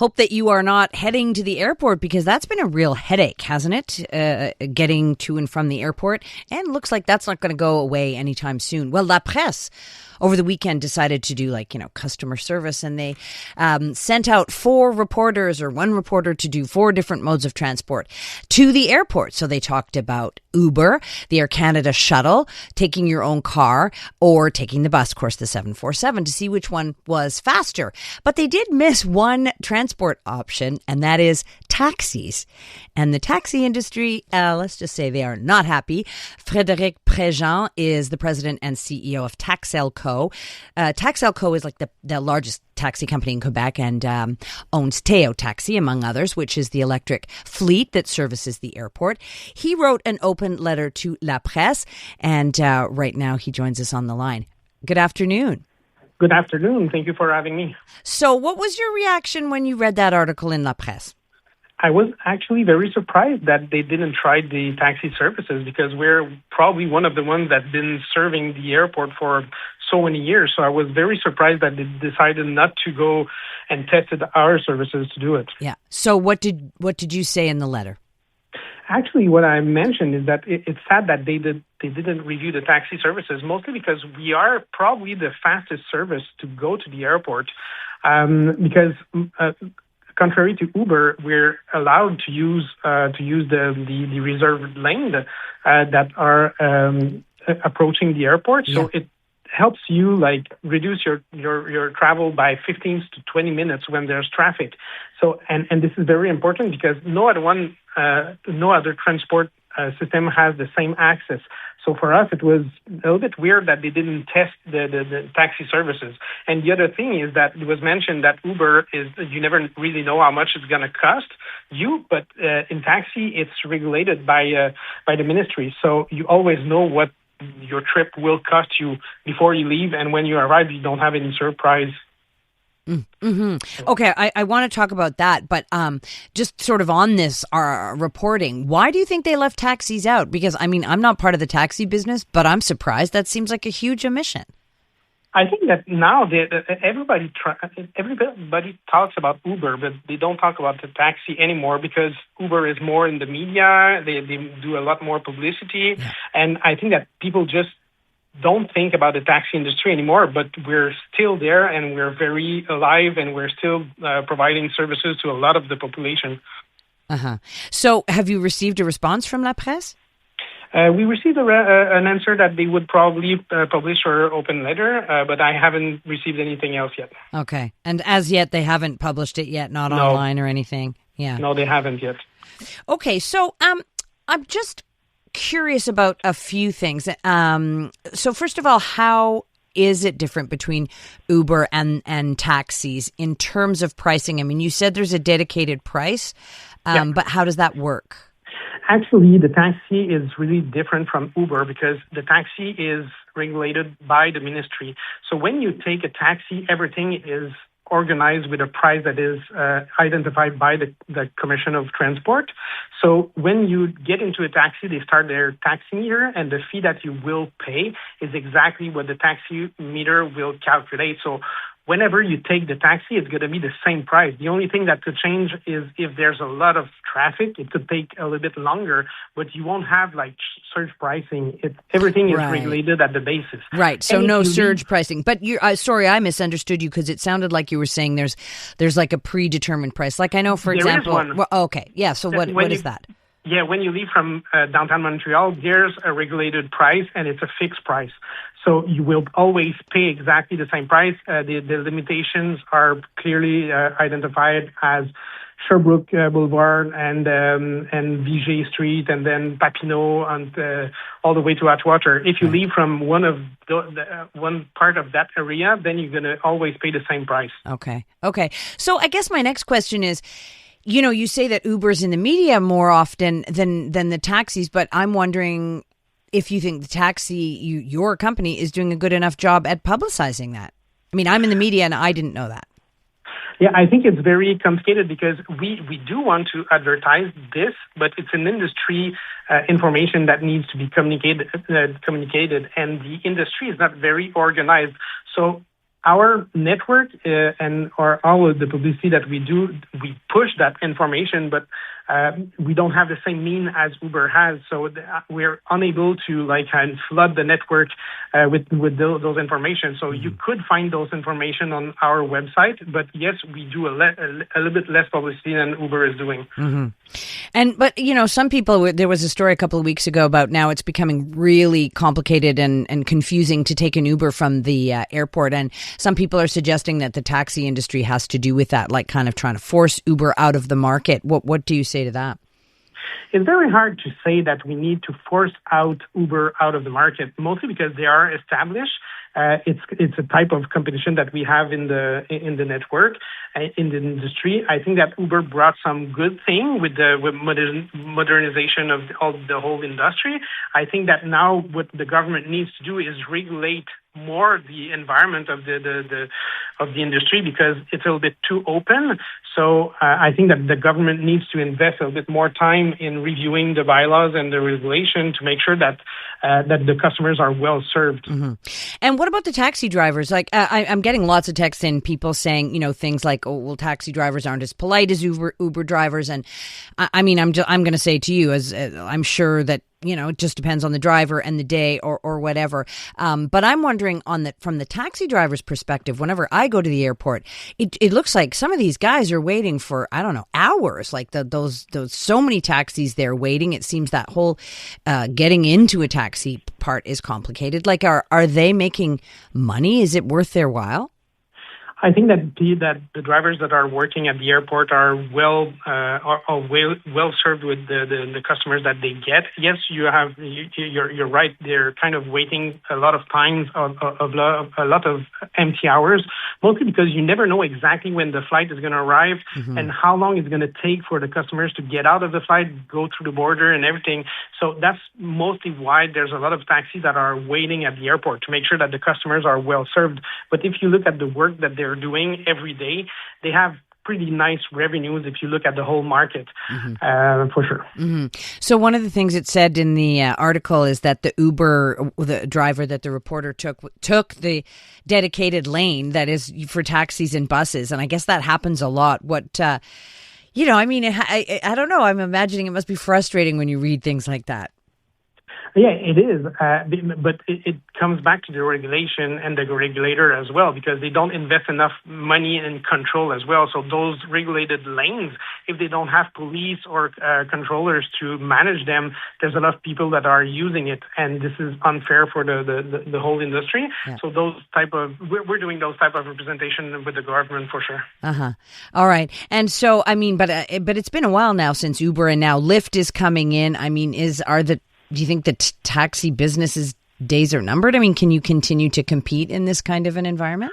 hope that you are not heading to the airport, because that's been a real headache, hasn't it? Getting to and from the airport. And looks like that's not going to go away anytime soon. Well, La Presse over the weekend decided to do customer service, and they sent out 4 reporters or 1 reporter to do 4 different modes of transport to the airport. So they talked about Uber, the Air Canada shuttle, taking your own car, or taking the bus, of course, the 747, to see which one was faster. But they did miss one transport option, and that is taxis. And the taxi industry, let's just say they are not happy. Frédéric Prégent is the president and CEO of Taxelco. Taxelco is like the largest taxi company in Quebec, and owns Théo Taxi, among others, which is the electric fleet that services the airport. He wrote an open letter to La Presse, and right now he joins us on the line. Good afternoon. Good afternoon. Thank you for having me. So what was your reaction when you read that article in La Presse? I was actually very surprised that they didn't try the taxi services, because we're probably one of the ones that's been serving the airport for so many years. So I was very surprised that they decided not to go and tested our services to do it. Yeah. So what did you say in the letter? Actually, what I mentioned is that it's sad that they didn't review the taxi services, mostly because we are probably the fastest service to go to the airport, because contrary to Uber, we're allowed to use the reserved lane that are approaching the airport. Yeah. So it helps you reduce your travel by 15 to 20 minutes when there's traffic. So and this is very important, because no other transport system has the same access. So for us, it was a little bit weird that they didn't test the taxi services. And the other thing is that it was mentioned that Uber you never really know how much it's going to cost you, but in taxi, it's regulated by the ministry. So you always know what your trip will cost you before you leave, and when you arrive, you don't have any surprise. Mm-hmm. Okay, I want to talk about that, but just sort of on this reporting, why do you think they left taxis out? Because, I'm not part of the taxi business, but I'm surprised. That seems like a huge omission. I think that now everybody talks about Uber, but they don't talk about the taxi anymore, because Uber is more in the media. They do a lot more publicity. Yeah. And I think that people just don't think about the taxi industry anymore, but we're still there, and we're very alive, and we're still providing services to a lot of the population. Uh-huh. So have you received a response from La Presse? We received an answer that they would probably publish our open letter, but I haven't received anything else yet. Okay. And as yet, they haven't published it yet, not online or anything? Yeah. No, they haven't yet. Okay. So I'm just curious about a few things. So first of all, how is it different between Uber and taxis in terms of pricing? You said there's a dedicated price, but how does that work? Actually, the taxi is really different from Uber, because the taxi is regulated by the ministry. So when you take a taxi, everything is organized with a price that is identified by the Commission of Transport. So when you get into a taxi, they start their taxi meter, and the fee that you will pay is exactly what the taxi meter will calculate. So whenever you take the taxi, it's going to be the same price. The only thing that could change is if there's a lot of traffic, it could take a little bit longer, but you won't have surge pricing. Everything is regulated at the basis. Right. So no surge pricing. But sorry, I misunderstood you, because it sounded like you were saying there's a predetermined price. Like I know, for example. There is one. Well, okay. Yeah. So what is that? Yeah, when you leave from downtown Montreal, there's a regulated price, and it's a fixed price. So you will always pay exactly the same price. The limitations are clearly identified as Sherbrooke Boulevard and Vigier Street, and then Papineau, and all the way to Atwater. If you leave from one part of that area, then you're going to always pay the same price. Okay. So I guess my next question is, you say that Uber's in the media more often than the taxis, but I'm wondering if you think the taxi, your company, is doing a good enough job at publicizing that. I'm in the media, and I didn't know that. Yeah, I think it's very complicated, because we do want to advertise this, but it's an industry information that needs to be communicated, and the industry is not very organized. So our network or all of the publicity that we do, we push that information, but we don't have the same mean as Uber has, so we're unable to flood the network with those information. So you could find those information on our website, but yes, we do a little bit less publicity than Uber is doing. But some people. There was a story a couple of weeks ago about now it's becoming really complicated and confusing to take an Uber from the airport, and some people are suggesting that the taxi industry has to do with that, like kind of trying to force Uber out of the market. What do you say to that? It's very hard to say that we need to force out Uber out of the market, mostly because they are established. It's a type of competition that we have in the network, in the industry. I think that Uber brought some good thing with modernization of the whole industry. I think that now what the government needs to do is regulate more the environment of the industry, because it's a little bit too open. So I think that the government needs to invest a little bit more time in reviewing the bylaws and the regulation to make sure that the customers are well served. And what about the taxi drivers? Like I'm getting lots of texts in, people saying things like, "Oh, well, taxi drivers aren't as polite as Uber drivers." And I'm going to say to you, as I'm sure that it just depends on the driver and the day or whatever. But I'm wondering from the taxi driver's perspective, whenever I go to the airport, it looks like some of these guys are waiting for, I don't know, hours, like those so many taxis there waiting. It seems that whole getting into a taxi part is complicated. Like, are they making money? Is it worth their while? I think that the drivers that are working at the airport are well served with the customers that they get. Yes, you're right. They're kind of waiting a lot of times, a lot of empty hours, mostly because you never know exactly when the flight is going to arrive and how long it's going to take for the customers to get out of the flight, go through the border and everything. So that's mostly why there's a lot of taxis that are waiting at the airport to make sure that the customers are well served. But if you look at the work that they're doing every day, they have pretty nice revenues if you look at the whole market, for sure. So one of the things it said in the article is that the driver that the reporter took the dedicated lane that is for taxis and buses, and I guess that happens a lot. I don't know. I'm imagining it must be frustrating when you read things like that. Yeah, it is, but it comes back to the regulation and the regulator as well, because they don't invest enough money in control as well. So those regulated lanes, if they don't have police or controllers to manage them, there's a lot of people that are using it, and this is unfair for the whole industry. Yeah. So we're doing those type of representation with the government for sure. All right, and so but it's been a while now since Uber, and now Lyft is coming in. Do you think the taxi business's days are numbered? I mean, can you continue to compete in this kind of an environment?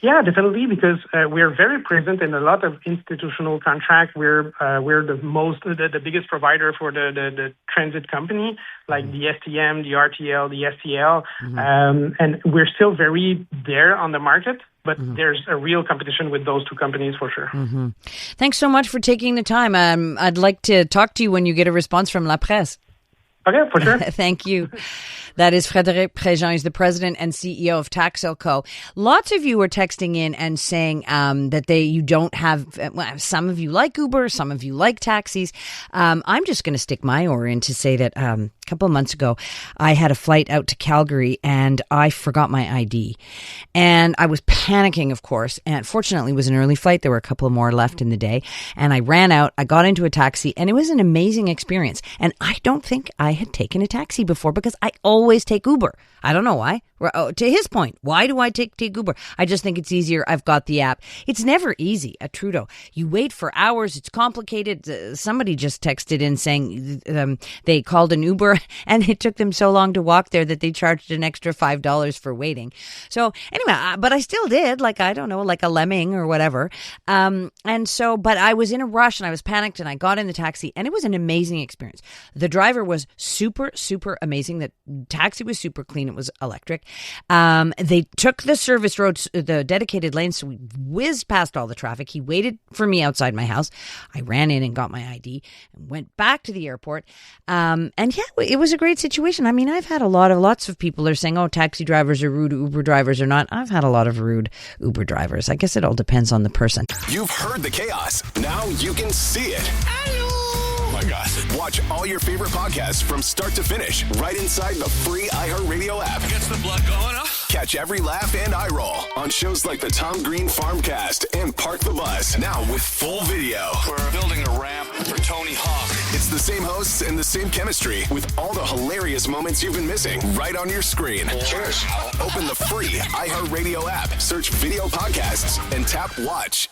Yeah, definitely, because we're very present in a lot of institutional contracts. We're the biggest provider for the transit company, like the STM, the RTL, the STL, and we're still very there on the market. But there's a real competition with those two companies for sure. Thanks so much for taking the time. I'd like to talk to you when you get a response from La Presse. Okay, for sure. Thank you. That is Frédéric Prégent. He's the president and CEO of Taxelco. Lots of you are texting in and saying that you don't have. Some of you like Uber, some of you like taxis. I'm just going to stick my oar in to say that a couple of months ago, I had a flight out to Calgary and I forgot my ID, and I was panicking, of course. And fortunately, it was an early flight. There were a couple more left in the day, and I ran out. I got into a taxi, and it was an amazing experience. And I don't think I had taken a taxi before because I always take Uber. I don't know why. To his point, why do I take Uber? I just think it's easier. I've got the app. It's never easy at Trudeau. You wait for hours. It's complicated. Somebody just texted in saying they called an Uber and it took them so long to walk there that they charged an extra $5 for waiting. So anyway, but I still did, like a lemming or whatever. But I was in a rush and I was panicked and I got in the taxi and it was an amazing experience. The driver was super, super amazing. The taxi was super clean. It was electric. They took the service roads, the dedicated lanes, so we whizzed past all the traffic. He waited for me outside my house. I ran in and got my ID and went back to the airport. And yeah, it was a great situation. I mean, I've had lots of people are saying, oh, taxi drivers are rude, Uber drivers are not. I've had a lot of rude Uber drivers. I guess it all depends on the person. You've heard the chaos. Now you can see it. Oh my gosh. Watch all your favorite podcasts from start to finish right inside the free iHeartRadio app. Gets the blood going, huh? Catch every laugh and eye roll on shows like the Tom Green Farmcast and Park the Bus. Now with full video. We're building a ramp for Tony Hawk. It's the same hosts and the same chemistry with all the hilarious moments you've been missing right on your screen. Cheers. Open the free iHeartRadio app, search video podcasts, and tap watch